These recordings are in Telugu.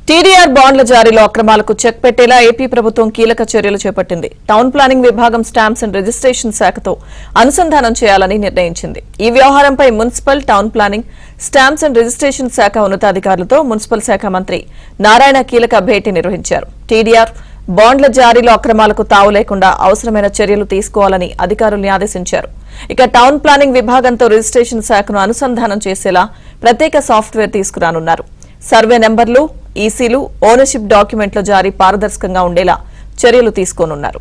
టీడీఆర్ బాండ్ల జారీలో అక్రమాలకు చెక్ పెట్టేలా ఏపీ ప్రభుత్వం కీలక చర్యలు చేపట్టింది. టౌన్ ప్లానింగ్ విభాగం స్టాంప్స్ అండ్ రిజిస్ట్రేషన్ శాఖతో అనుసంధానం చేయాలని నిర్ణయించింది. ఈ వ్యవహారంపై municipal, town planning, stamps and registration శాఖ ఉన్నతాధికారులతో మున్సిపల్ శాఖ మంత్రి నారాయణ కీలక భేటీ నిర్వహించారు. టీడీఆర్ బాండ్ల జారీలో అక్రమాలకు తావు లేకుండా అవసరమైన చర్యలు తీసుకోవాలని అధికారుల్ని ఆదేశించారు. ఇక టౌన్ ప్లానింగ్ విభాగంతో రిజిస్ట్రేషన్ శాఖను అనుసంధానం చేసేలా ప్రత్యేక సాఫ్ట్వేర్ తీసుకురానున్నారు. సర్వే నెంబర్లు, ఈసీలు, ఓనర్షిప్ డాక్యుమెంట్ల జారీ పారదర్శకంగా ఉండేలా చర్యలు తీసుకోనున్నారు.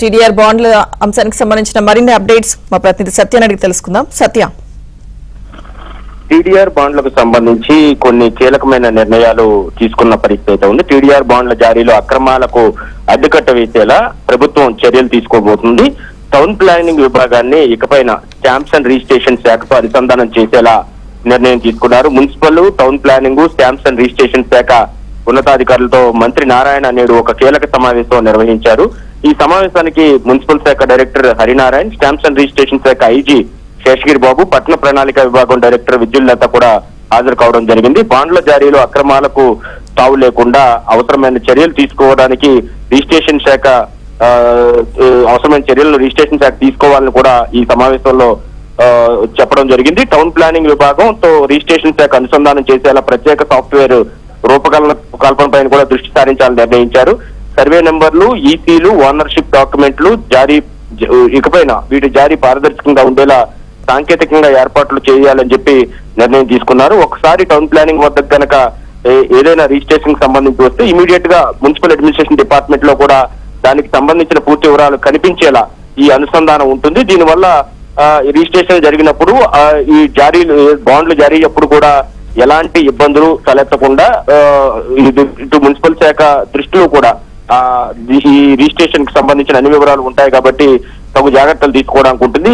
టీడీఆర్ బాండ్ల అంశానికి సంబంధించిన మరిన్ని అప్డేట్స్ మా ప్రతినిధి సత్యాన్ని అడిగి తెలుసుకుందాం. సత్య, టీడీఆర్ బాండ్లకు సంబంధించి కొన్ని కీలకమైన నిర్ణయాలు తీసుకున్న పరిస్థితి అయితే ఉంది. టీడీఆర్ బాండ్ల జారీలో అక్రమాలకు అడ్డుకట్ట వేసేలా ప్రభుత్వం చర్యలు తీసుకోబోతుంది. టౌన్ ప్లానింగ్ విభాగాన్ని ఇకపైన స్టాంప్స్ అండ్ రిజిస్ట్రేషన్ శాఖతో అనుసంధానం చేసేలా నిర్ణయం తీసుకున్నారు. Municipal, town planning, stamps and registration శాఖ ఉన్నతాధికారులతో మంత్రి నారాయణ నేడు ఒక కీలక సమావేశం నిర్వహించారు. ఈ సమావేశానికి మున్సిపల్ శాఖ director Harinarayana, stamps and registration శాఖ ఐజీ శేషగిరి బాబు, పట్టణ ప్రణాళిక విభాగం డైరెక్టర్ విద్యుల్లత కూడా హాజరు కావడం జరిగింది. బాండ్ల జారీలో అక్రమాలకు తావు లేకుండా అవసరమైన చర్యలు తీసుకోవడానికి రిజిస్ట్రేషన్ శాఖ రిజిస్ట్రేషన్ శాఖ తీసుకోవాలని కూడా ఈ సమావేశంలో చెప్పడం జరిగింది. టౌన్ ప్లానింగ్ విభాగంతో రిజిస్ట్రేషన్ శాఖ అనుసంధానం చేసేలా ప్రత్యేక సాఫ్ట్వేర్ రూపకల్పన పైన కూడా దృష్టి సారించాలని నిర్ణయించారు. సర్వే నెంబర్లు, ఈసీలు, ఓనర్షిప్ డాక్యుమెంట్లు ఇకపైన వీటి జారీ పారదర్శకంగా ఉండేలా సాంకేతికంగా ఏర్పాట్లు చేయాలని చెప్పి నిర్ణయం తీసుకున్నారు. ఒకసారి టౌన్ ప్లానింగ్ వద్ద కనుక ఏదైనా రిజిస్ట్రేషన్ సంబంధించి వస్తే ఇమీడియట్ గా మున్సిపల్ అడ్మినిస్ట్రేషన్ డిపార్ట్మెంట్ లో కూడా దానికి సంబంధించిన పూర్తి వివరాలు కనిపించేలా ఈ అనుసంధానం ఉంటుంది. దీనివల్ల రిజిస్ట్రేషన్ జరిగినప్పుడు ఈ బాండ్లు జారీ అప్పుడు కూడా ఎలాంటి ఇబ్బందులు తలెత్తకుండా ఇటు మున్సిపల్ శాఖ దృష్టిలో కూడా ఈ రిజిస్ట్రేషన్ కి సంబంధించిన అన్ని వివరాలు ఉంటాయి కాబట్టి తగు జాగ్రత్తలు తీసుకోవడానికి ఉంటుంది.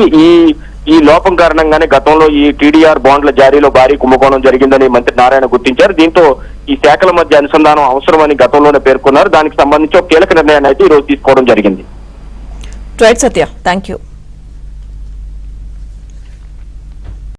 ఈ లోపం కారణంగానే గతంలో ఈ టీడీఆర్ బాండ్ల జారీలో భారీ కుంభకోణం జరిగిందని మంత్రి నారాయణ గుర్తించారు. దీంతో ఈ శాఖల మధ్య అనుసంధానం అవసరమని గతంలోనే పేర్కొన్నారు. దానికి సంబంధించి ఒక కీలక నిర్ణయాన్ని అయితే ఈ రోజు తీసుకోవడం జరిగింది. Right Satya, thank you.